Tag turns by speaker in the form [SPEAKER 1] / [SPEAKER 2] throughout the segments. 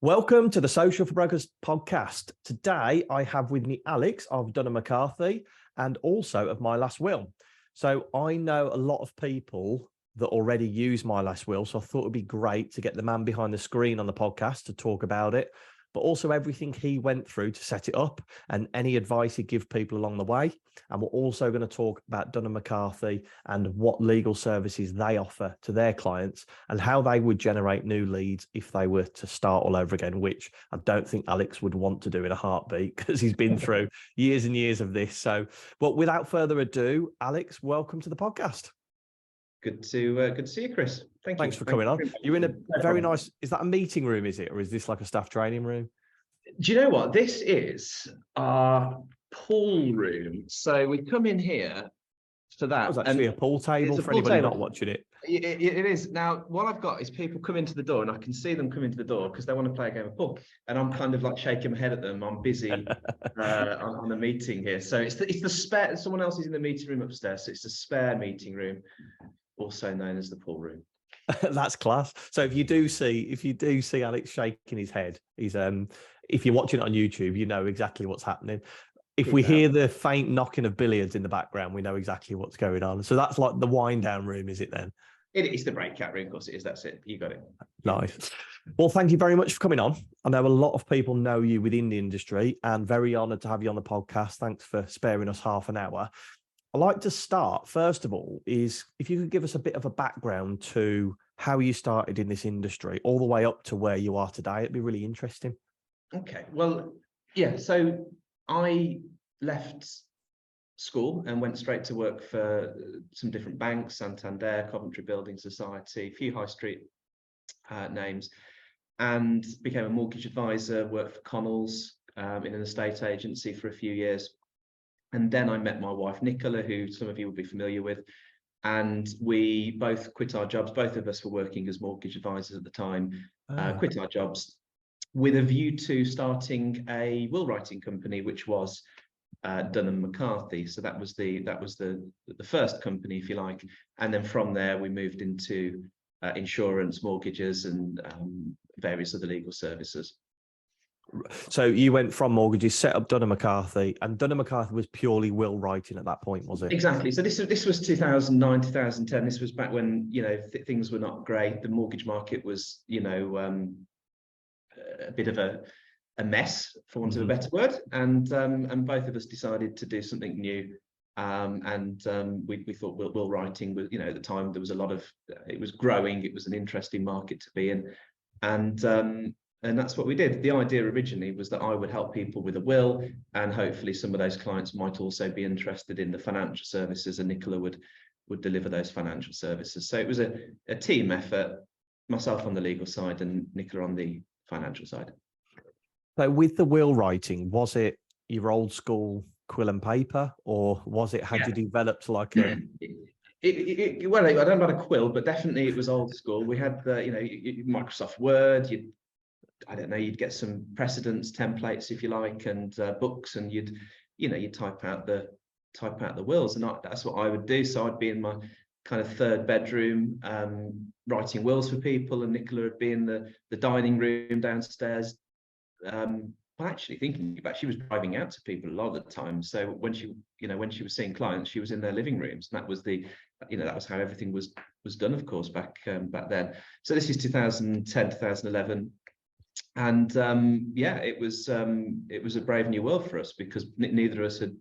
[SPEAKER 1] Welcome to the Social for Brokers podcast. Today, I have with me Alex of Dunham McCarthy and also of My Last Will. So I know a lot of people that already use My Last Will, so I thought it'd be great to get the man behind the screen on the podcast to talk about it, but also everything he went through to set it up and any advice he'd give people along the way. And we're also going to talk about Dunham McCarthy and what legal services they offer to their clients and how they would generate new leads if they were to start all over again, which I don't think Alex would want to do in a heartbeat because he's been through years and years of this. So, but without further ado, Alex, welcome to the podcast.
[SPEAKER 2] Good to see you, Chris.
[SPEAKER 1] Thanks for coming on. You're in a very nice, is that a meeting room, is it? Or is this like a staff training room?
[SPEAKER 2] Do you know what? This is our pool room. So we come in here for that.
[SPEAKER 1] It's actually a pool table for anybody not watching it.
[SPEAKER 2] It is. Now, what I've got is people come into the door and I can see them come into the door because they want to play a game of pool. And I'm kind of like shaking my head at them. I'm busy on the meeting here. So it's the spare, someone else is in the meeting room upstairs. So it's the spare meeting room, also known as the pool room.
[SPEAKER 1] That's class. So if you do see Alex shaking his head, he's if you're watching it on YouTube, you know exactly what's happening. If we hear the faint knocking of billiards in the background, we know exactly what's going on. So that's like the wind down room, is it then?
[SPEAKER 2] It is the breakout room, of course it is. That's it. You got it.
[SPEAKER 1] Nice. Well, thank you very much for coming on. I know a lot of people know you within the industry and very honoured to have you on the podcast. Thanks for sparing us half an hour. I'd like to start, first of all, is if you could give us a bit of a background to how you started in this industry all the way up to where you are today. It'd be really interesting.
[SPEAKER 2] Okay. Well, yeah. So I left school and went straight to work for some different banks, Santander, Coventry Building Society, a few high street names, and became a mortgage advisor, worked for Connells in an estate agency for a few years. And then I met my wife, Nicola, who some of you will be familiar with. And we both quit our jobs. Both of us were working as mortgage advisors at the time, quit our jobs with a view to starting a will writing company, which was Dunham McCarthy. So that was the first company, if you like. And then from there, we moved into insurance, mortgages, and various other legal services.
[SPEAKER 1] So you went from mortgages, set up Dunham McCarthy, and Dunham McCarthy was purely will writing at that point, was it?
[SPEAKER 2] Exactly. So this was 2009, 2010. This was back when, things were not great. The mortgage market was, a bit of a mess, for want of a better word. And both of us decided to do something new. We thought will writing was, at the time there was a lot of, it was growing. It was an interesting market to be in. And that's what we did. The idea originally was that I would help people with a will, and hopefully some of those clients might also be interested in the financial services, and Nicola would deliver those financial services. So it was a team effort, myself on the legal side and Nicola on the financial side.
[SPEAKER 1] So with the will writing, was it your old school quill and paper, or was it, had you developed like a...
[SPEAKER 2] Well, I don't know about a quill, but definitely it was old school. We had the, Microsoft Word, you'd get some precedents templates, if you like, and books, and you'd type out the wills, and that's what I would do. So I'd be in my kind of third bedroom writing wills for people, and Nicola would be in the dining room downstairs. Well, actually thinking about, she was driving out to people a lot of the time. So when she was seeing clients, she was in their living rooms, and that was that was how everything was done, of course, back then. So this is 2010, 2011. And it was a brave new world for us, because neither of us had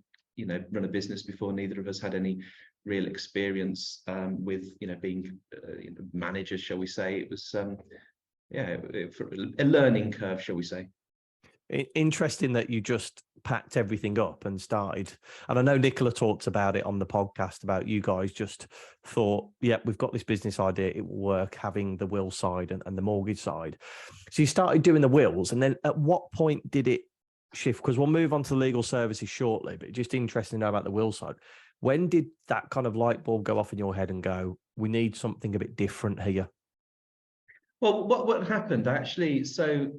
[SPEAKER 2] run a business before. Neither of us had any real experience with being managers, shall we say. It was a learning curve, shall we say.
[SPEAKER 1] Interesting that you just packed everything up and started. And I know Nicola talks about it on the podcast, about you guys just thought, yeah, we've got this business idea, it will work, having the will side and the mortgage side. So you started doing the wills, and then at what point did it shift? Because we'll move on to legal services shortly, but just interesting to know about the will side. When did that kind of light bulb go off in your head and go, we need something a bit different here?
[SPEAKER 2] Well, what happened actually, so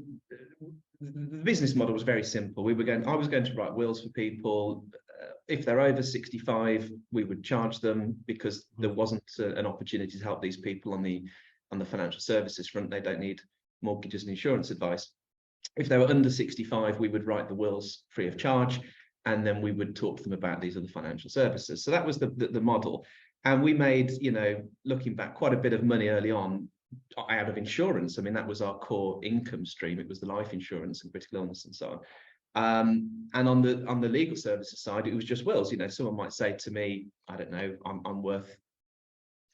[SPEAKER 2] the business model was very simple. I was going to write wills for people. If they're over 65, we would charge them, because there wasn't an opportunity to help these people on the financial services front. They don't need mortgages and insurance advice. If they were under 65, we would write the wills free of charge, and then we would talk to them about these other financial services. So that was the model. And we made, you know, looking back, quite a bit of money early on out of insurance. I mean, that was our core income stream. It was the life insurance and critical illness and so on. And on the legal services side, it was just wills. You know, someone might say to me, I don't know, I'm worth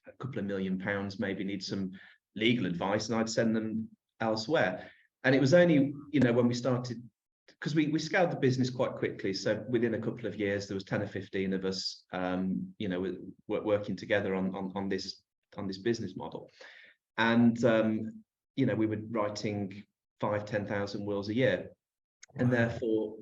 [SPEAKER 2] a couple of £1 million, maybe need some legal advice, and I'd send them elsewhere. And it was only, you know, when we started, because we scaled the business quite quickly. So within a couple of years, there was 10 or 15 of us, you know, working together on this business model. And, you know, we were writing 5,000-10,000 wills a year. Wow. And therefore,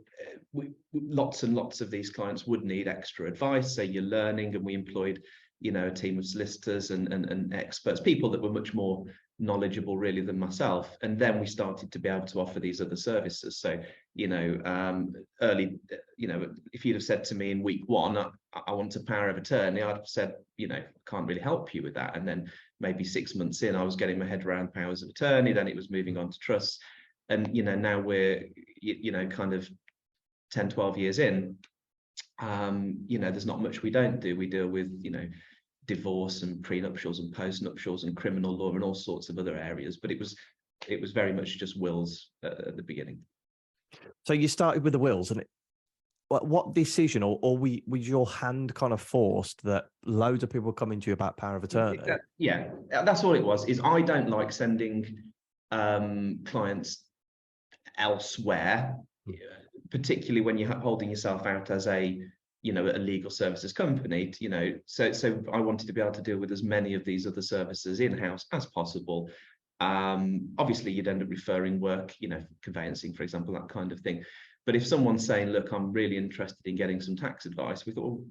[SPEAKER 2] lots and lots of these clients would need extra advice. So you're learning, and we employed, you know, a team of solicitors and experts, people that were much more knowledgeable really than myself. And then we started to be able to offer these other services. So, you know, early, you know, if you'd have said to me in week one, I want a power of attorney, I'd have said, you know, I can't really help you with that. And then maybe 6 months in, I was getting my head around powers of attorney, then it was moving on to trusts. And, you know, now we're, you know, kind of 10, 12 years in, you know, there's not much we don't do. We deal with, you know, divorce and prenuptials and postnuptials and criminal law and all sorts of other areas, but it was very much just wills at the beginning.
[SPEAKER 1] So you started with the wills, and what decision, or was your hand kind of forced that loads of people were coming to you about power of attorney?
[SPEAKER 2] Yeah, that's all it was. Is I don't like sending clients elsewhere, particularly when you're holding yourself out as a, you know, a legal services company, you know, so I wanted to be able to deal with as many of these other services in-house as possible. Obviously you'd end up referring work, you know, conveyancing, for example, that kind of thing. But if someone's saying, look, I'm really interested in getting some tax advice, we thought, well,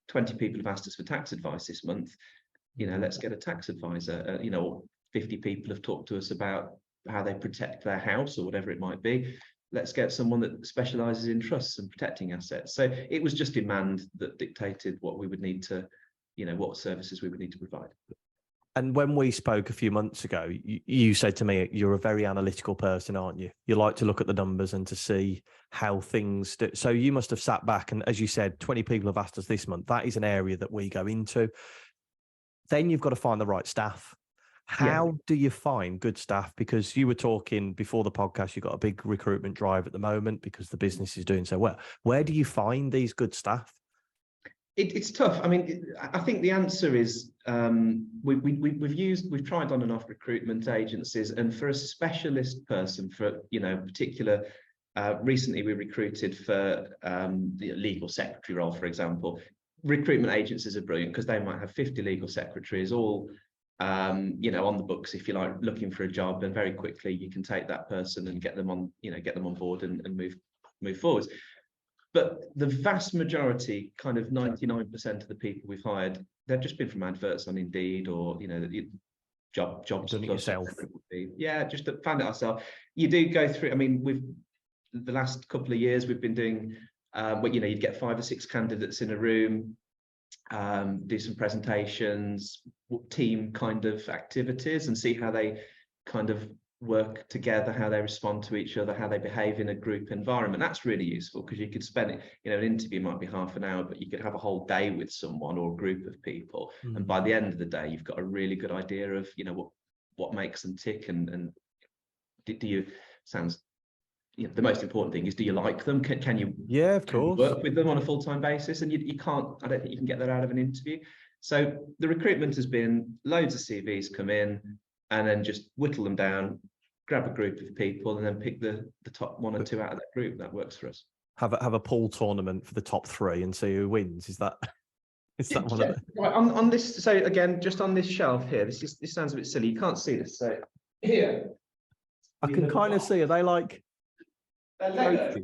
[SPEAKER 2] 20 people have asked us for tax advice this month, you know, let's get a tax advisor. You know, 50 people have talked to us about how they protect their house or whatever it might be. Let's get someone that specializes in trusts and protecting assets. So it was just demand that dictated what we would need to, you know, what services we would need to provide.
[SPEAKER 1] And when we spoke a few months ago, you said to me, you're a very analytical person, aren't you? You like to look at the numbers and to see how things do. So you must have sat back and, as you said, 20 people have asked us this month. That is an area that we go into. Then you've got to find the right staff. How do you find good staff? Because you were talking before the podcast, you've got a big recruitment drive at the moment because the business is doing so well. Where do you find these good staff?
[SPEAKER 2] It's tough. I mean, I think the answer is we've tried on and off recruitment agencies, and for a specialist person, for, you know, particular, recently we recruited for the legal secretary role, for example. Recruitment agencies are brilliant because they might have 50 legal secretaries all, you know, on the books, if you like, looking for a job, and very quickly you can take that person and get them on, you know, get them on board and move forwards. But the vast majority, kind of 99% of the people we've hired, they've just been from adverts on Indeed, or, you know, jobs
[SPEAKER 1] yourself.
[SPEAKER 2] Yeah, just found it ourselves. You do go through. I mean, the last couple of years we've been doing, well, you know, you'd get 5 or 6 candidates in a room, do some presentations, team kind of activities, and see how they kind of work together, how they respond to each other, how they behave in a group environment. That's really useful, because you could spend it, you know, an interview might be half an hour, but you could have a whole day with someone or a group of people, and by the end of the day you've got a really good idea of, you know, what makes them tick, and do you, sounds, you know, the most important thing is, do you like them? Can you,
[SPEAKER 1] yeah, of course,
[SPEAKER 2] work with them on a full-time basis? And you can't, I don't think you can get that out of an interview. So the recruitment has been loads of CVs come in, and then just whittle them down, grab a group of people, and then pick the top 1 or 2 out of that group. That works for us.
[SPEAKER 1] Have a pool tournament for the top 3 and see who wins. Is that one of the...
[SPEAKER 2] Right, on this? So again, just on this shelf here, this sounds a bit silly. You can't see this. So here,
[SPEAKER 1] I can kind of see. Are they like?
[SPEAKER 2] They're Lego.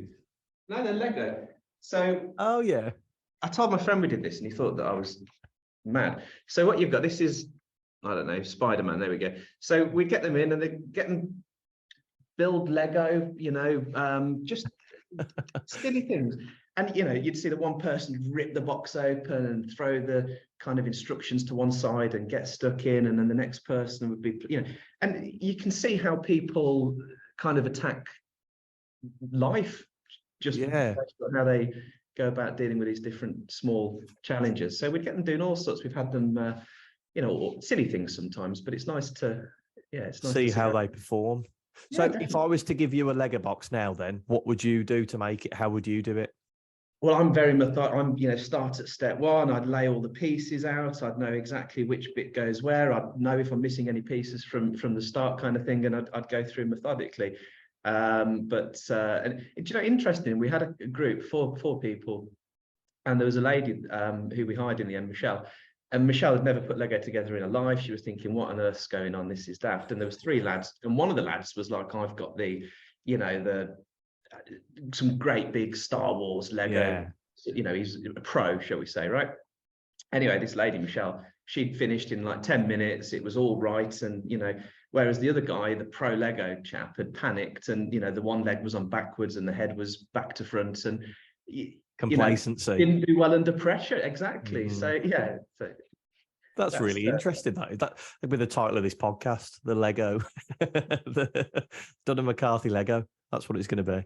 [SPEAKER 2] No, they're Lego. So,
[SPEAKER 1] oh yeah,
[SPEAKER 2] I told my friend we did this, and he thought that I was mad. So what you've got, this is, I don't know, Spider-Man, there we go. So we get them in, and they get them, build Lego, you know, just silly things. And, you know, you'd see that one person rip the box open and throw the kind of instructions to one side and get stuck in, and then the next person would be, you know, and you can see how people kind of attack life, just
[SPEAKER 1] Yeah.
[SPEAKER 2] how they go about dealing with these different small challenges. So we'd get them doing all sorts. We've had them, silly things sometimes, but it's nice to, it's nice to
[SPEAKER 1] See how they perform.
[SPEAKER 2] Yeah,
[SPEAKER 1] So
[SPEAKER 2] definitely.
[SPEAKER 1] if I was to give you a Lego box now, then what would you do to make it? How would you do it?
[SPEAKER 2] Well, I'm very methodical. Start at step one. I'd lay all the pieces out. I'd know exactly which bit goes where. I'd know if I'm missing any pieces from the start, kind of thing, and I'd go through methodically. Interesting. We had a group, four people, and there was a lady who we hired in the end, Michelle. And Michelle had never put Lego together in her life. She was thinking, "What on earth's going on? This is daft." And there was three lads, and one of the lads was like, "I've got the some great big Star Wars Lego."
[SPEAKER 1] Yeah.
[SPEAKER 2] He's a pro, shall we say, right? Anyway, this lady, Michelle, she'd finished in like 10 minutes. It was all right. And, whereas the other guy, the pro Lego chap, had panicked and, the one leg was on backwards and the head was back to front and,
[SPEAKER 1] Complacency.
[SPEAKER 2] didn't do well under pressure. Exactly. So, yeah. So
[SPEAKER 1] that's really interesting. That would be the title of this podcast, the Lego, the Dunham McCarthy Lego. That's what it's going to be.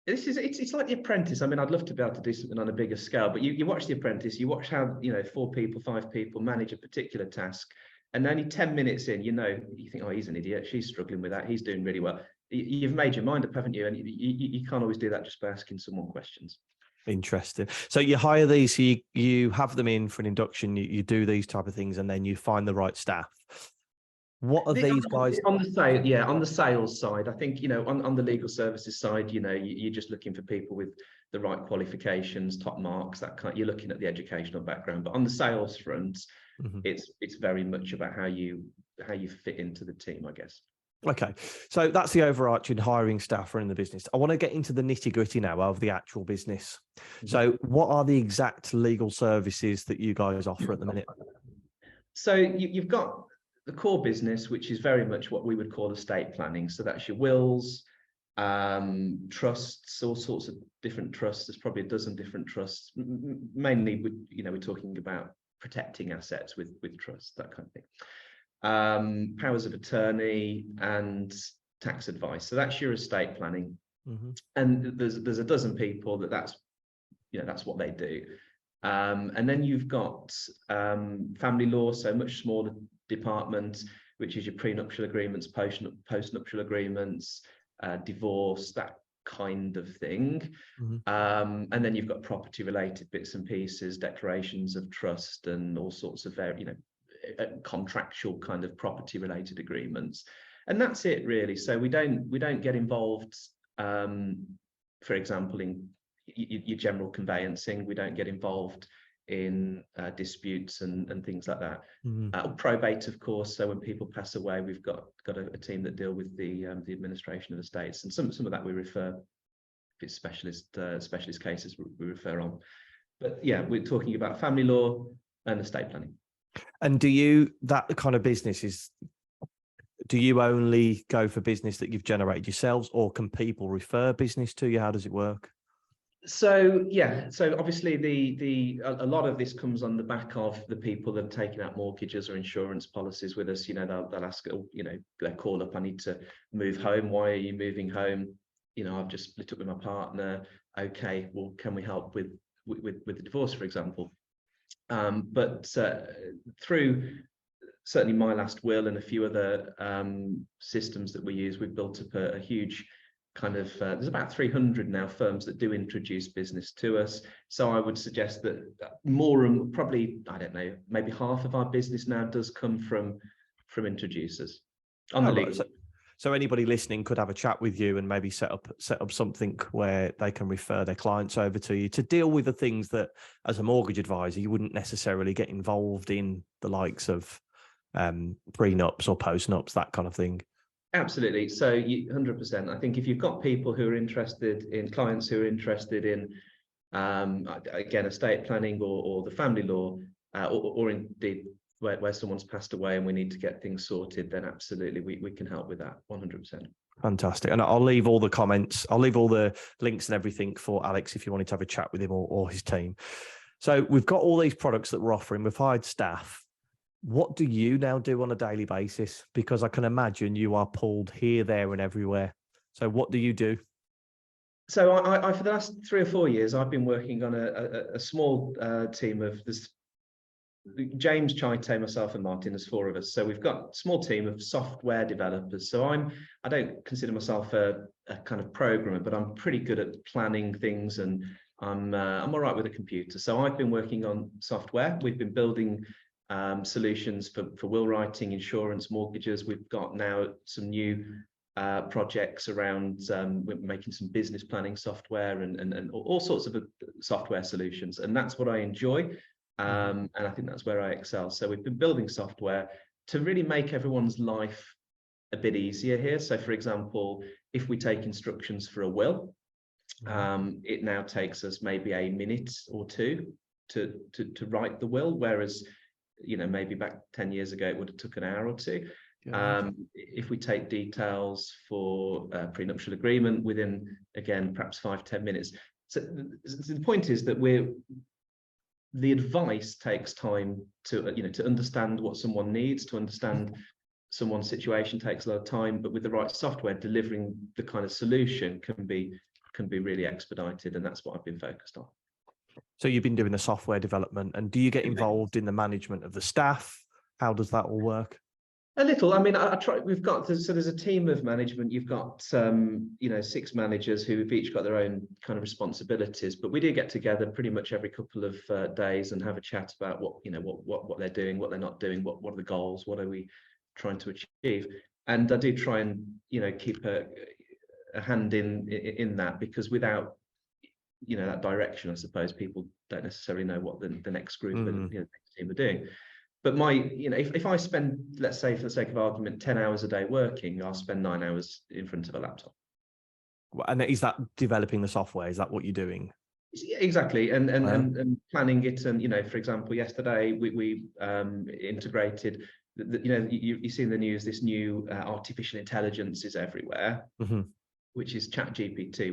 [SPEAKER 2] It's like The Apprentice. I mean, I'd love to be able to do something on a bigger scale, but you watch The Apprentice, you watch how 4 people, 5 people manage a particular task, and only 10 minutes in, you think, oh, he's an idiot, she's struggling with that, he's doing really well. You've made your mind up, haven't you? And you can't always do that just by asking someone questions.
[SPEAKER 1] Interesting. So you hire these, so you have them in for an induction, you do these type of things, and then you find the right staff. What are these guys
[SPEAKER 2] on the sale? Yeah, on the sales side, I think on the legal services side, you're just looking for people with the right qualifications, top marks, that kind. You're looking at the educational background, but on the sales front, it's very much about how you fit into the team, I guess.
[SPEAKER 1] Okay, so that's the overarching hiring staff running the business. I want to get into the nitty gritty now of the actual business. So, what are the exact legal services that you guys offer at the minute?
[SPEAKER 2] So you've got the core business, which is very much what we would call estate planning. So that's your wills, trusts, all sorts of different trusts. There's probably a dozen different trusts. Mainly, we're talking about protecting assets with trusts, that kind of thing. Powers of attorney and tax advice. So that's your estate planning. And there's a dozen people that's what they do. And then you've got family law, so much smaller department, which is your prenuptial agreements, postnuptial agreements, divorce, that kind of thing. And then you've got property related bits and pieces, declarations of trust and all sorts of contractual kind of property related agreements. And that's it really. So we don't get involved, for example, in your general conveyancing. We don't get involved in disputes and things like that. Probate, of course. So when people pass away, we've got a team that deal with the administration of estates, and some of that we refer, if it's specialist cases, we refer on. But yeah, we're talking about family law and estate planning. And
[SPEAKER 1] that kind of business do you only go for business that you've generated yourselves, or can people refer business to you? How does it work?
[SPEAKER 2] So yeah, so obviously a lot of this comes on the back of the people that have taken out mortgages or insurance policies with us. They'll ask, they'll call up, I need to move home. Why are you moving home? I've just split up with my partner. Okay, well, can we help with the divorce, for example? But through certainly my last will and a few other systems that we use, we've built up a huge kind of there's about 300 now firms that do introduce business to us. So I would suggest that more and probably, I don't know, maybe half of our business now does come from introducers on the legal.
[SPEAKER 1] So anybody listening could have a chat with you and maybe set up something where they can refer their clients over to you to deal with the things that, as a mortgage advisor, you wouldn't necessarily get involved in, the likes of prenups or postnups, that kind of thing.
[SPEAKER 2] Absolutely. So 100%. I think if you've got people who are interested in, clients who are interested in, again, estate planning or the family law, or indeed where someone's passed away and we need to get things sorted, then absolutely we can help with that 100%.
[SPEAKER 1] Fantastic. And I'll leave all the comments, I'll leave all the links and everything for Alex if you wanted to have a chat with him or his team. So we've got all these products that we're offering. We've hired staff. What do you now do on a daily basis? Because I can imagine you are pulled here, there, and everywhere. So what do you do?
[SPEAKER 2] So I for the last 3 or 4 years, I've been working on a small team of this. James, Chaite, myself, and Martin. There's 4 of us. So we've got a small team of software developers. So I don't consider myself a kind of programmer, but I'm pretty good at planning things, and I'm all right with a computer. So I've been working on software. We've been building solutions for will writing, insurance, mortgages. We've got now some new projects around we're making some business planning software and all sorts of software solutions, and that's what I enjoy. And I think that's where I excel. So we've been building software to really make everyone's life a bit easier here. So for example, if we take instructions for a will, it now takes us maybe a minute or 2 to write the will, whereas maybe back 10 years ago it would have took an hour or 2. If we take details for a prenuptial agreement within, again, perhaps 5-10 minutes. So the point is that the advice takes time to understand what someone needs, to understand someone's situation takes a lot of time, but with the right software, delivering the kind of solution can be really expedited, and that's what I've been focused on.
[SPEAKER 1] So you've been doing the software development, and do you get involved in the management of the staff? How does that all work?
[SPEAKER 2] A little. I mean, I try. There's a team of management. You've got 6 managers who've each got their own kind of responsibilities, but we do get together pretty much every couple of days and have a chat about what they're doing, what they're not doing, what are the goals, what are we trying to achieve. And I do try and keep a hand in that, because without that direction, I suppose people don't necessarily know what the next group and the next team are doing. But if I spend, let's say for the sake of argument, 10 hours a day working, I'll spend 9 hours in front of a laptop.
[SPEAKER 1] And is that developing the software? Is that what you're doing?
[SPEAKER 2] Exactly, and planning it. And for example, yesterday we integrated. You see in the news this new artificial intelligence is everywhere, which is ChatGPT,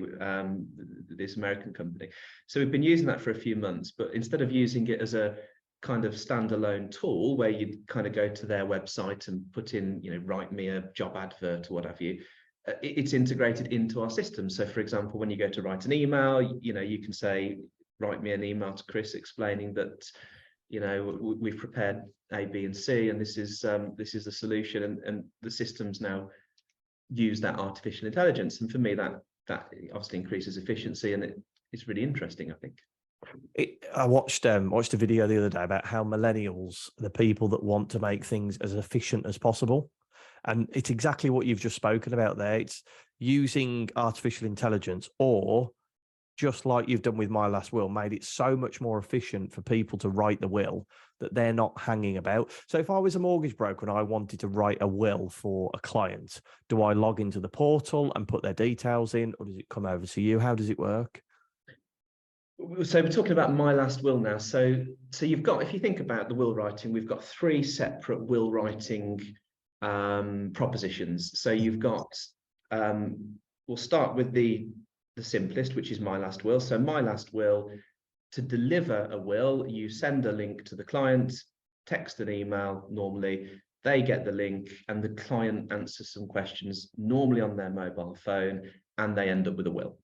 [SPEAKER 2] this American company. So we've been using that for a few months, but instead of using it as a kind of standalone tool where you kind of go to their website and put in, write me a job advert or what have you, it's integrated into our system. So for example, when you go to write an email, you can say, write me an email to Chris explaining that, we've prepared A, B, and C, and this is the solution, and the systems now use that artificial intelligence. And for me, that obviously increases efficiency, and it's really interesting, I think.
[SPEAKER 1] I watched a video the other day about how millennials are the people that want to make things as efficient as possible. And it's exactly what you've just spoken about there. It's using artificial intelligence, or just like you've done with My Last Will, made it so much more efficient for people to write the will that they're not hanging about. So if I was a mortgage broker and I wanted to write a will for a client, do I log into the portal and put their details in, or does it come over to you? How does it work?
[SPEAKER 2] So we're talking about My Last Will now. So you've got, if you think about the will writing, we've got 3 separate will writing propositions. So you've got, we'll start with the simplest, which is My Last Will. So My Last Will, to deliver a will, you send a link to the client, text an email normally, they get the link, and the client answers some questions, normally on their mobile phone, and they end up with a will.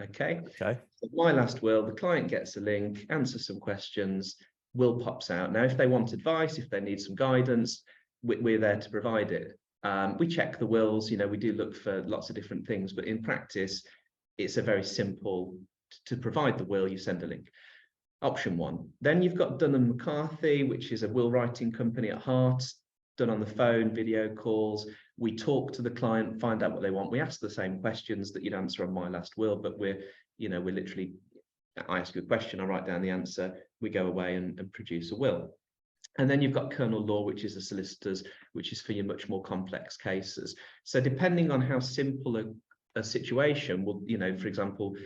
[SPEAKER 2] Okay. So My Last Will, the client gets a link, answers some questions, will pops out. Now, if they want advice, if they need some guidance, we're there to provide it. We check the wills, we do look for lots of different things, but in practice, it's a very simple to provide the will, you send a link. Option 1. Then you've got Dunham McCarthy, which is a will writing company at heart, done on the phone, video calls. We talk to the client, find out what they want. We ask the same questions that you'd answer on My Last Will, but we're literally, I ask you a question, I write down the answer, we go away and produce a will. And then you've got Colonel Law, which is the solicitors, which is for your much more complex cases. So depending on how simple a situation will, for example,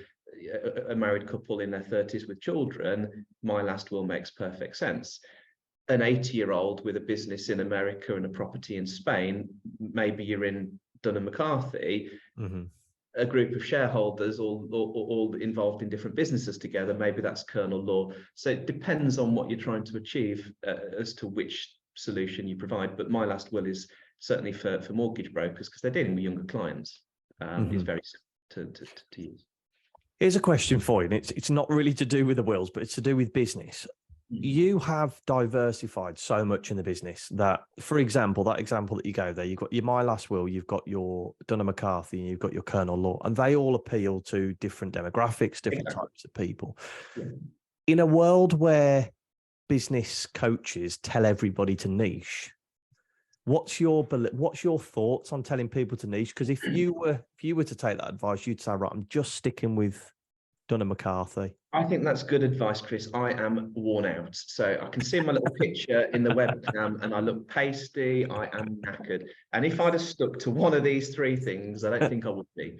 [SPEAKER 2] a married couple in their 30s with children, My Last Will makes perfect sense. An 80-year-old with a business in America and a property in Spain, maybe you're in Dunham McCarthy, a group of shareholders all involved in different businesses together, maybe that's Colonel Law. So it depends on what you're trying to achieve as to which solution you provide. But My Last Will is certainly for mortgage brokers, because they're dealing with younger clients. It's very simple to use.
[SPEAKER 1] Here's a question for you. And it's not really to do with the wills, but it's to do with business. You have diversified so much in the business that, for example, that example that you go there, you've got your My Last Will, you've got your Dunham McCarthy, and you've got your Colonel Law, and they all appeal to different demographics, different types of people. Yeah. In a world where business coaches tell everybody to niche, what's your thoughts on telling people to niche? Because if you were to take that advice, you'd say, right, I'm just sticking with Dunham McCarthy.
[SPEAKER 2] I think that's good advice, Chris. I am worn out. So I can see my little picture in the webcam and I look pasty. I am knackered. And if I'd have stuck to one of these three things, I don't think I would be.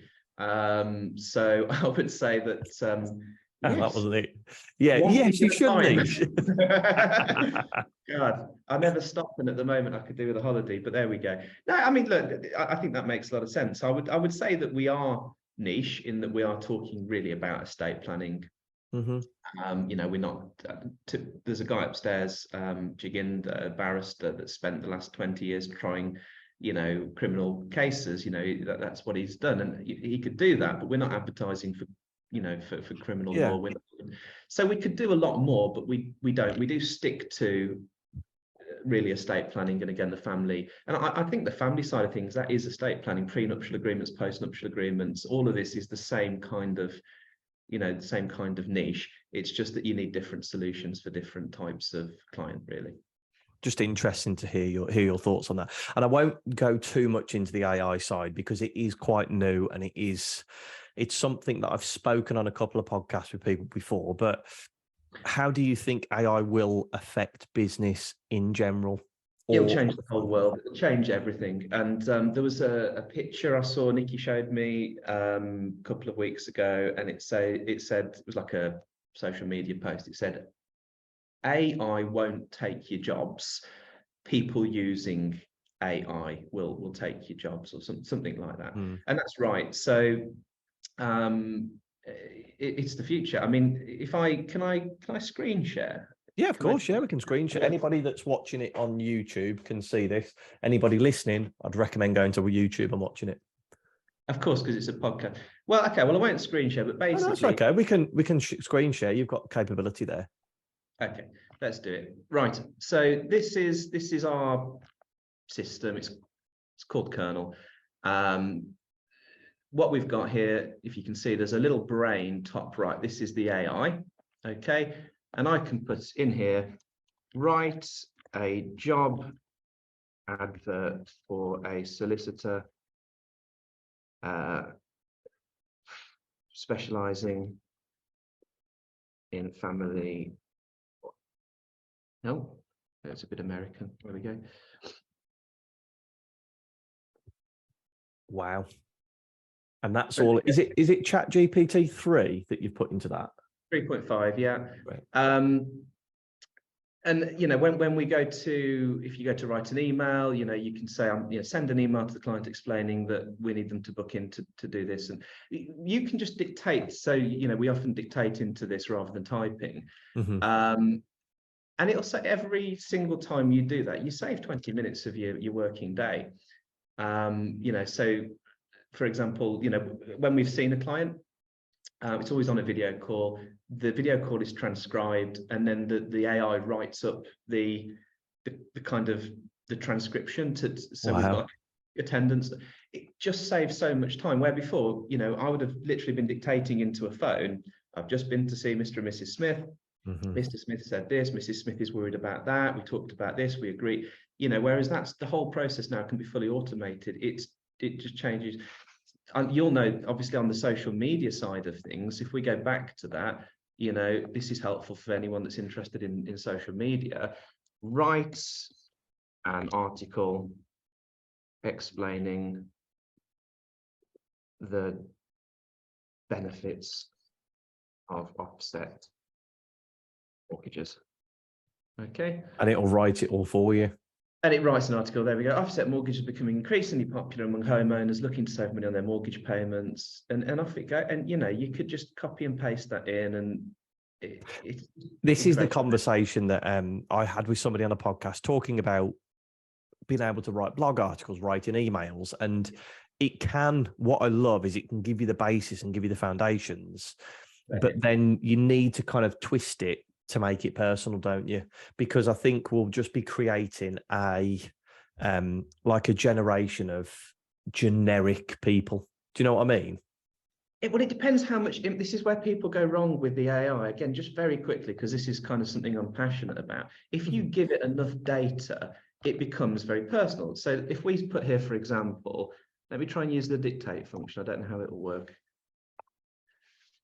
[SPEAKER 2] So I would say that yes.
[SPEAKER 1] That wasn't it. Yeah, yes, you should niche.
[SPEAKER 2] God, I never stop, and at the moment I could do with a holiday, but there we go. No, I mean, look, I think that makes a lot of sense. I would say that we are niche in that we are talking really about estate planning. You know, we're not. There's a guy upstairs, Jigind, a barrister, that spent the last 20 years trying, you know, criminal cases. You know, that's what he's done, and he could do that. But we're not advertising for, you know, for criminal law. So we could do a lot more, but we don't. We do stick to really estate planning, and again the family. And I think the family side of things, that is estate planning, prenuptial agreements, postnuptial agreements. All of this is the same kind of, you know, the same kind of niche. It's just that you need different solutions for different types of client, really.
[SPEAKER 1] Just interesting to hear your thoughts on that. And I won't go too much into the AI side because it is quite new, and it's something that I've spoken on a couple of podcasts with people before. But how do you think AI will affect business in general?
[SPEAKER 2] It'll change the whole world. It'll change everything. And there was a picture I saw Nikki showed me a couple of weeks ago, and it said it was like a social media post. It said, AI won't take your jobs. People using AI will take your jobs, or something like that. And that's right. So it's the future. I mean, can I screen share?
[SPEAKER 1] Yeah, of course. Yeah, we can screen share. Anybody that's watching it on YouTube can see this. Anybody listening, I'd recommend going to YouTube and watching it.
[SPEAKER 2] Of course, because it's a podcast. Well, okay. Well, I won't screen share, but basically,
[SPEAKER 1] that's okay. We can screen share. You've got capability there.
[SPEAKER 2] Okay, let's do it. Right. So this is our system. It's called Kernel. What we've got here, if you can see, there's a little brain top right. This is the AI. Okay. And I can put in here, write a job advert for a solicitor specializing in family. No, it's a bit American. There we go.
[SPEAKER 1] Wow. And that's all. Is it Chat GPT 3 that you've put into that?
[SPEAKER 2] 3.5, yeah.
[SPEAKER 1] Right.
[SPEAKER 2] And you know, when we go to, if you go to write an email, you know, you can say, you know, send an email to the client explaining that we need them to book in to do this, and you can just dictate. So you know, we often dictate into this rather than typing. And it'll say every single time you do that, you save 20 minutes of your working day. You know, so for example, you know, when we've seen a client, it's always on a video call. The video call is transcribed, and then the AI writes up the kind of the transcription so we've got attendance. It just saves so much time, where before, you know, I would have literally been dictating into a phone. I've just been to see Mr. and Mrs. Smith. Mr. Smith said this, Mrs. Smith is worried about that. We talked about this, we agree. You know, whereas that's the whole process now can be fully automated. It just changes. And you'll know, obviously, on the social media side of things, if we go back to that, you know, this is helpful for anyone that's interested in social media. Write an article explaining the benefits of offset mortgages. Okay.
[SPEAKER 1] And it'll write it all for you.
[SPEAKER 2] And it writes an article, there we go. Offset mortgages are becoming increasingly popular among homeowners looking to save money on their mortgage payments, and off it goes. And you know, you could just copy and paste that in, and
[SPEAKER 1] this is the conversation that I had with somebody on a podcast talking about being able to write blog articles, writing emails, and it can, what I love is it can give you the basis and give you the foundations, but then you need to kind of twist it to make it personal, don't you? Because I think we'll just be creating like a generation of generic people. Do you know what I mean?
[SPEAKER 2] Well, it depends how much. This is where people go wrong with the AI. Again, just very quickly, because this is kind of something I'm passionate about. If you give it enough data, it becomes very personal. So if we put here, for example, let me try and use the dictate function. I don't know how it will work.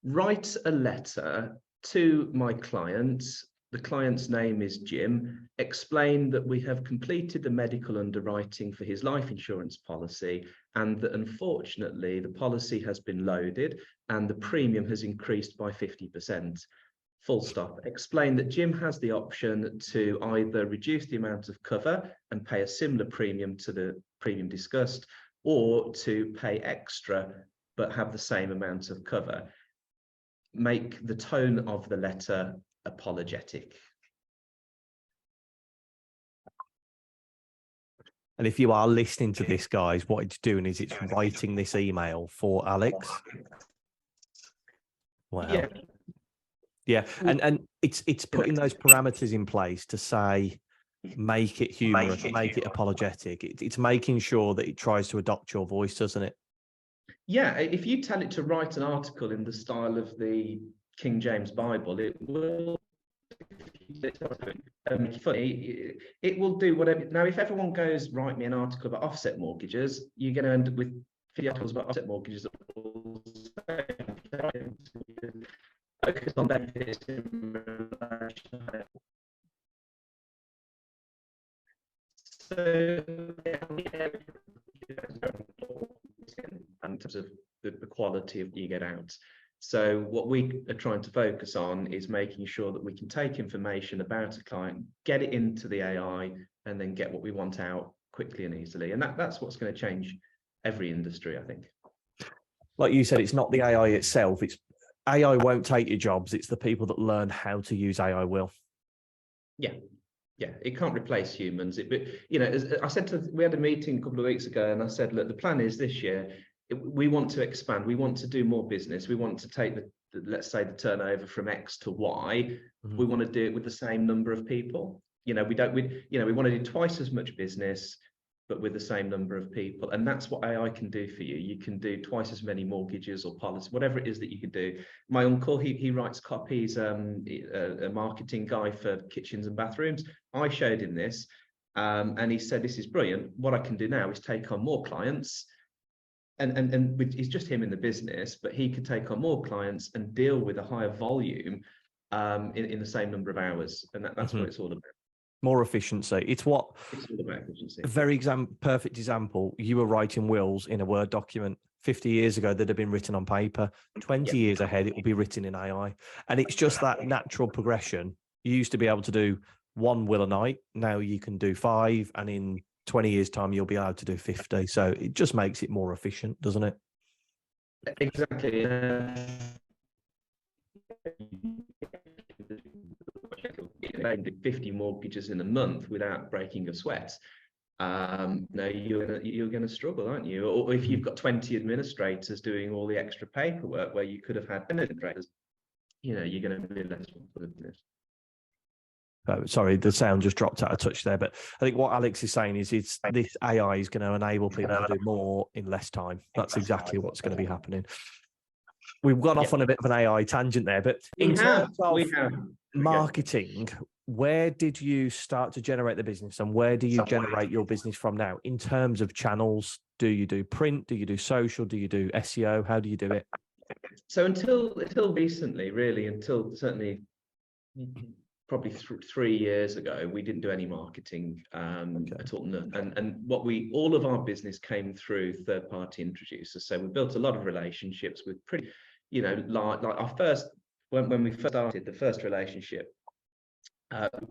[SPEAKER 2] Write a letter to my client. The client's name is Jim. Explain that we have completed the medical underwriting for his life insurance policy, and that unfortunately the policy has been loaded and the premium has increased by 50%. Full stop. Explain that Jim has the option to either reduce the amount of cover and pay a similar premium to the premium discussed, or to pay extra but have the same amount of cover. Make the tone of the letter apologetic.
[SPEAKER 1] And if you are listening to this, guys, what it's doing is it's writing this email for Alex. Wow. Yeah. And it's putting those parameters in place to say, make it humorous, make it apologetic. It's making sure that it tries to adopt your voice, doesn't it?
[SPEAKER 2] Yeah, if you tell it to write an article in the style of the King James Bible, it will funny. It will do whatever. Now, if everyone goes, write me an article about offset mortgages, you're going to end up with 50 articles about offset mortgages that will focus on benefits in relation. So, in terms of the quality of you get out. So what we are trying to focus on is making sure that we can take information about a client, get it into the AI, and then get what we want out quickly and easily. And that's what's going to change every industry, I think.
[SPEAKER 1] Like you said, it's not the AI itself. It's AI won't take your jobs. It's the people that learn how to use AI will.
[SPEAKER 2] Yeah. Yeah, it can't replace humans. But you know, as I said, we had a meeting a couple of weeks ago, and I said, look, the plan is this year, we want to expand. We want to do more business. We want to take let's say the turnover from X to Y. We want to do it with the same number of people. You know, we want to do twice as much business, but with the same number of people. And that's what AI can do for you. You can do twice as many mortgages or policies, whatever it is that you can do. My uncle, he writes copies, a marketing guy for kitchens and bathrooms. I showed him this, and he said, this is brilliant. What I can do now is take on more clients. And it's just him in the business, but he could take on more clients and deal with a higher volume in the same number of hours. And that's what it's all about.
[SPEAKER 1] More efficiency. It's all
[SPEAKER 2] about efficiency.
[SPEAKER 1] A very perfect example. You were writing wills in a Word document. 50 years ago, they'd have been written on paper. 20 years ahead, it will be written in AI. And it's just that natural progression. You used to be able to do 1 will a night. Now you can do 5. And in 20 years' time, you'll be able to do 50. So it just makes it more efficient, doesn't it?
[SPEAKER 2] Exactly. 50 mortgages in a month without breaking a sweat. No, you're going to struggle, aren't you? Or if you've got 20 administrators doing all the extra paperwork where you could have had administrators, you know, you're going to be less business.
[SPEAKER 1] Sorry, the sound just dropped out of touch there. But I think what Alex is saying is this AI is going to enable people to do more in less time. That's exactly what's going to be happening. We've gone off on a bit of an AI tangent there, but in terms of marketing, where did you start to generate the business, and where do you generate your business from now? In terms of channels, do you do print? Do you do social? Do you do SEO? How do you do it?
[SPEAKER 2] So until recently, really, until certainly probably 3 years ago, we didn't do any marketing at all. And all of our business came through third-party introducers. So we built a lot of relationships with pretty, you know, like our first, when we first started, the first relationship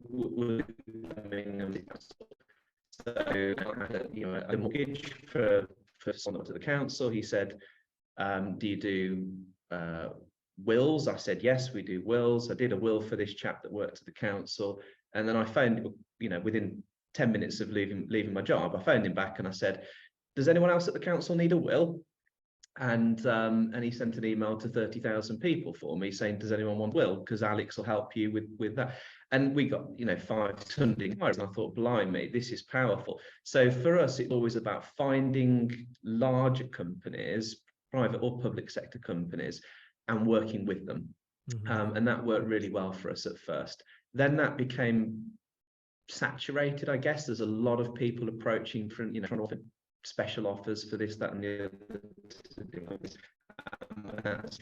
[SPEAKER 2] was, so I had a mortgage for someone to the council. He said, do you do wills? I said, yes, we do wills. I did a will for this chap that worked at the council. And then I phoned, you know, within 10 minutes of leaving my job, I phoned him back and I said, does anyone else at the council need a will? And he sent an email to 30,000 people for me saying, does anyone want a will? Because Alex will help you with that. And we got, 500 inquiries, and I thought, blimey, this is powerful. So for us, it's always about finding larger companies, private or public sector companies, and working with them. And that worked really well for us at first. Then that became saturated, I guess. There's a lot of people approaching from, trying to offer special offers for this, that, and the other. That's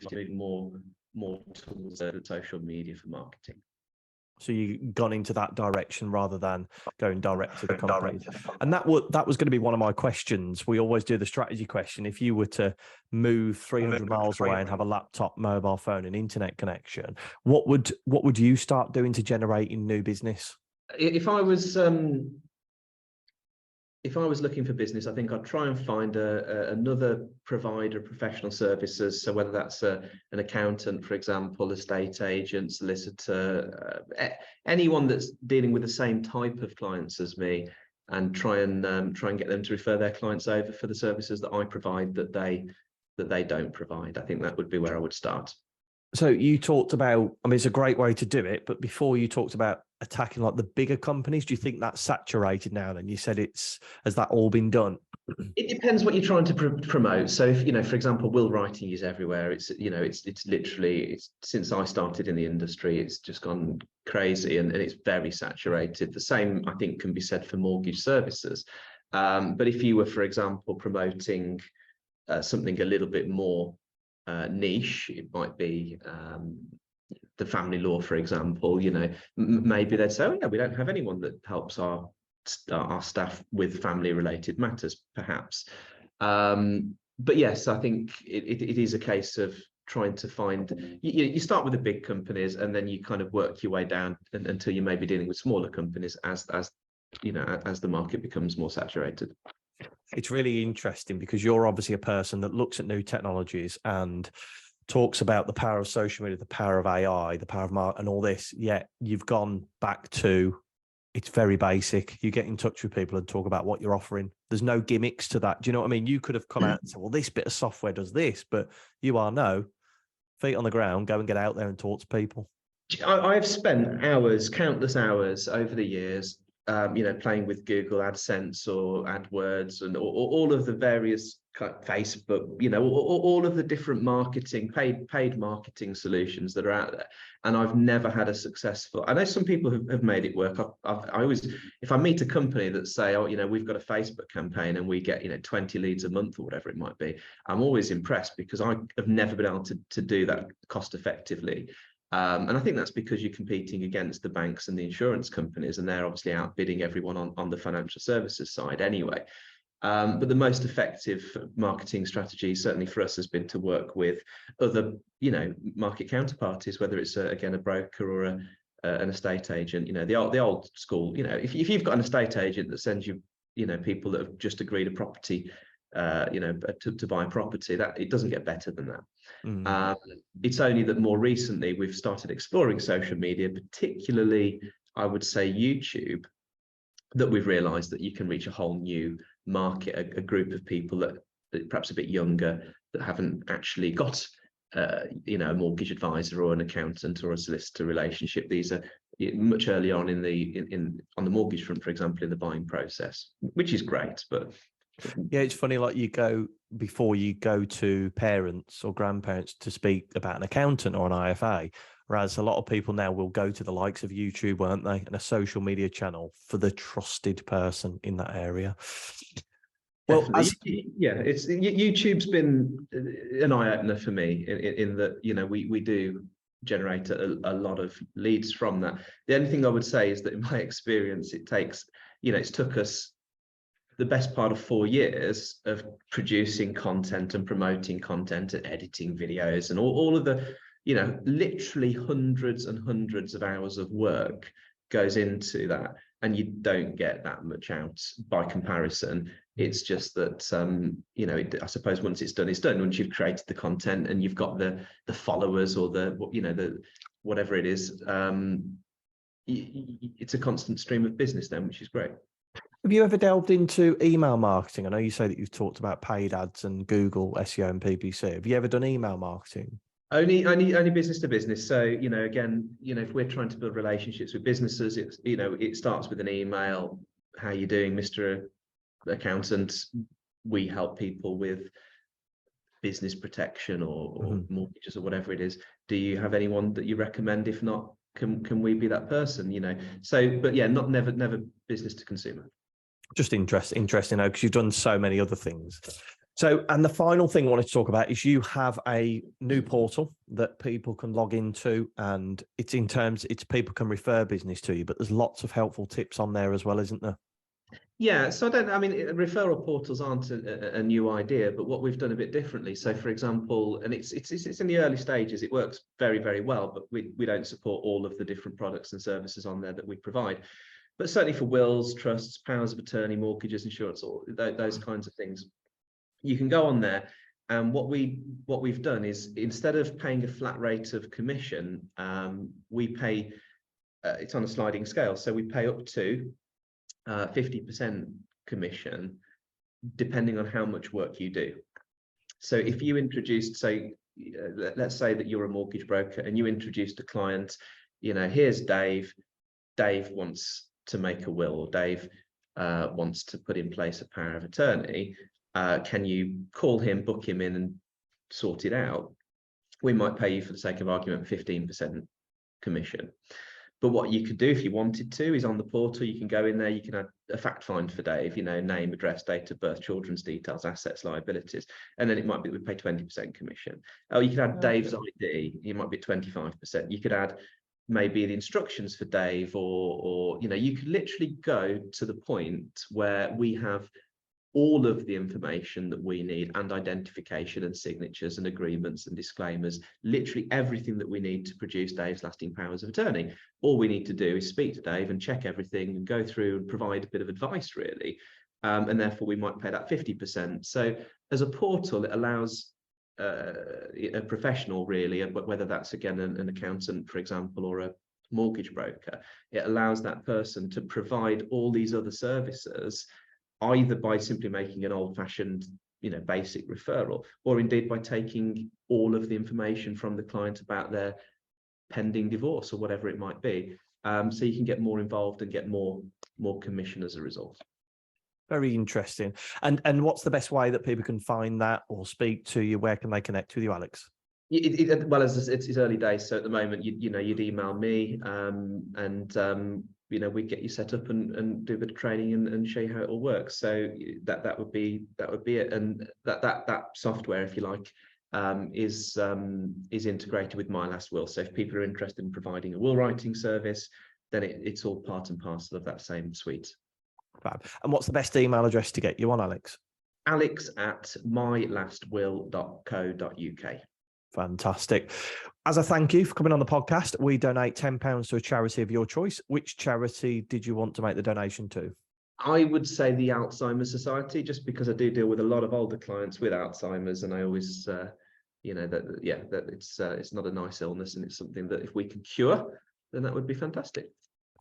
[SPEAKER 2] more tools at social media for marketing.
[SPEAKER 1] So you've gone into that direction rather than going direct to the company. And that was going to be one of my questions. We always do the strategy question. If you were to move 300 miles away and have a laptop, mobile phone, and internet connection, what would you start doing to generating new business?
[SPEAKER 2] If I was looking for business, I think I'd try and find another provider of professional services. So whether that's an accountant, for example, estate agent, solicitor, anyone that's dealing with the same type of clients as me, and try and get them to refer their clients over for the services that I provide that they don't provide. I think that would be where I would start.
[SPEAKER 1] So you talked about, I mean, it's a great way to do it, but before you talked about attacking like the bigger companies. Do you think that's saturated now? Then you said has that all been done?
[SPEAKER 2] It depends what you're trying to promote. So if, for example, will writing is everywhere. It's literally since I started in the industry, it's just gone crazy and it's very saturated. The same, I think, can be said for mortgage services. But if you were, for example, promoting something a little bit more niche, it might be the family law, for example. Maybe they'd say, oh yeah, we don't have anyone that helps our staff with family related matters, perhaps. But yes, I think it is a case of trying to find, you start with the big companies and then you kind of work your way down until you may be dealing with smaller companies as the market becomes more saturated.
[SPEAKER 1] It's really interesting because you're obviously a person that looks at new technologies and talks about the power of social media, the power of AI, the power of marketing and all this, yet you've gone back to, it's very basic. You get in touch with people and talk about what you're offering. There's no gimmicks to that. Do you know what I mean? You could have come out and said, well, this bit of software does this, but you are no, feet on the ground, go and get out there and talk to people.
[SPEAKER 2] I've spent hours, countless hours over the years, playing with Google AdSense or AdWords and all of the various Facebook, all of the different marketing, paid marketing solutions that are out there. And I've never had a successful, I know some people have made it work. I always, if I meet a company that say, oh, we've got a Facebook campaign and we get, 20 leads a month or whatever it might be, I'm always impressed because I have never been able to do that cost effectively. And I think that's because you're competing against the banks and the insurance companies, and they're obviously outbidding everyone on the financial services side anyway. But the most effective marketing strategy, certainly for us, has been to work with other, market counterparties, whether it's a broker or an estate agent. The old school. If you've got an estate agent that sends you, people that have just agreed a property, to buy a property, that it doesn't get better than that. It's only that more recently we've started exploring social media, particularly I would say YouTube, that we've realized that you can reach a whole new market, a group of people that perhaps a bit younger, that haven't actually got a mortgage advisor or an accountant or a solicitor relationship. These are much early on on the mortgage front, for example, in the buying process, which is great. But
[SPEAKER 1] yeah, it's funny, like before you go to parents or grandparents to speak about an accountant or an IFA, whereas a lot of people now will go to the likes of YouTube, won't they, and a social media channel for the trusted person in that area. Well, YouTube's been an eye-opener for me in that, we do generate a lot of leads from that. The only thing I would say is that in my experience, it's took us the best part of 4 years of producing content and promoting content and editing videos and all of the, literally hundreds and hundreds of hours of work goes into that, and you don't get that much out by comparison. It's just that, I suppose once it's done, it's done. Once you've created the content and you've got the followers or the whatever it is, it's a constant stream of business then, which is great. Have you ever delved into email marketing? I know you say that you've talked about paid ads and Google SEO and PPC. Have you ever done email marketing?
[SPEAKER 2] Only business to business. So, again, if we're trying to build relationships with businesses, it's, it starts with an email. How you doing, Mr. Accountant? We help people with business protection or mortgages or whatever it is. Do you have anyone that you recommend? If not, can we be that person? So, but yeah, never business to consumer.
[SPEAKER 1] Just interesting, because you've done so many other things. So, and the final thing I wanted to talk about is you have a new portal that people can log into, and it's people can refer business to you, but there's lots of helpful tips on there as well, isn't there?
[SPEAKER 2] Yeah, so referral portals aren't a new idea, but what we've done a bit differently. So, for example, and it's in the early stages, it works very, very well, but we don't support all of the different products and services on there that we provide. But certainly for wills, trusts, powers of attorney, mortgages, insurance, all those kinds of things, you can go on there. And what we've done is, instead of paying a flat rate of commission, we pay. It's on a sliding scale, so we pay up to 50% commission, depending on how much work you do. So if you introduced, say, let's say that you're a mortgage broker and you introduced a client, here's Dave. Dave wants to make a will, or Dave wants to put in place a power of attorney. Can you call him, book him in, and sort it out? We might pay you, for the sake of argument, 15% commission. But what you could do if you wanted to is, on the portal, you can go in there, you can add a fact find for Dave, name, address, date of birth, children's details, assets, liabilities, and then it might be we pay 20% commission. Oh, you could add Dave's ID, it might be 25%. You could add maybe the instructions for Dave, or you could literally go to the point where we have all of the information that we need, and identification and signatures and agreements and disclaimers, literally everything that we need to produce Dave's lasting powers of attorney. All we need to do is speak to Dave and check everything and go through and provide a bit of advice, really. And therefore we might pay that 50%. So as a portal, it allows a professional, really, whether that's, again, an accountant, for example, or a mortgage broker, it allows that person to provide all these other services, either by simply making an old-fashioned, basic referral, or indeed by taking all of the information from the client about their pending divorce or whatever it might be. So you can get more involved and get more commission as a result.
[SPEAKER 1] Very interesting. And what's the best way that people can find that or speak to you? Where can they connect with you, Alex?
[SPEAKER 2] Well, as it's early days, so at the moment, you'd email me, and we'd get you set up and do a bit of training and show you how it all works. So that would be it. And that software, if you like, is integrated with My Last Will. So if people are interested in providing a will writing service, then it's all part and parcel of that same suite.
[SPEAKER 1] Fab. And what's the best email address to get you on, Alex? alex@mylastwill.co.uk. Fantastic. As a thank you for coming on the podcast, we donate £10 to a charity of your choice. Which charity did you want to make the donation to?
[SPEAKER 2] I would say the Alzheimer's Society, just because I do deal with a lot of older clients with Alzheimer's, and I always, that it's not a nice illness, and it's something that if we can cure, then that would be fantastic.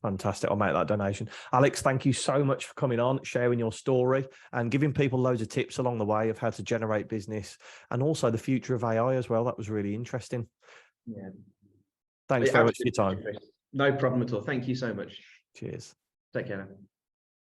[SPEAKER 1] Fantastic. I'll make that donation. Alex, thank you so much for coming on, sharing your story and giving people loads of tips along the way of how to generate business, and also the future of AI as well. That was really interesting.
[SPEAKER 2] Yeah.
[SPEAKER 1] Thanks very much for your time.
[SPEAKER 2] No problem at all. Thank you so much.
[SPEAKER 1] Cheers.
[SPEAKER 2] Take care now.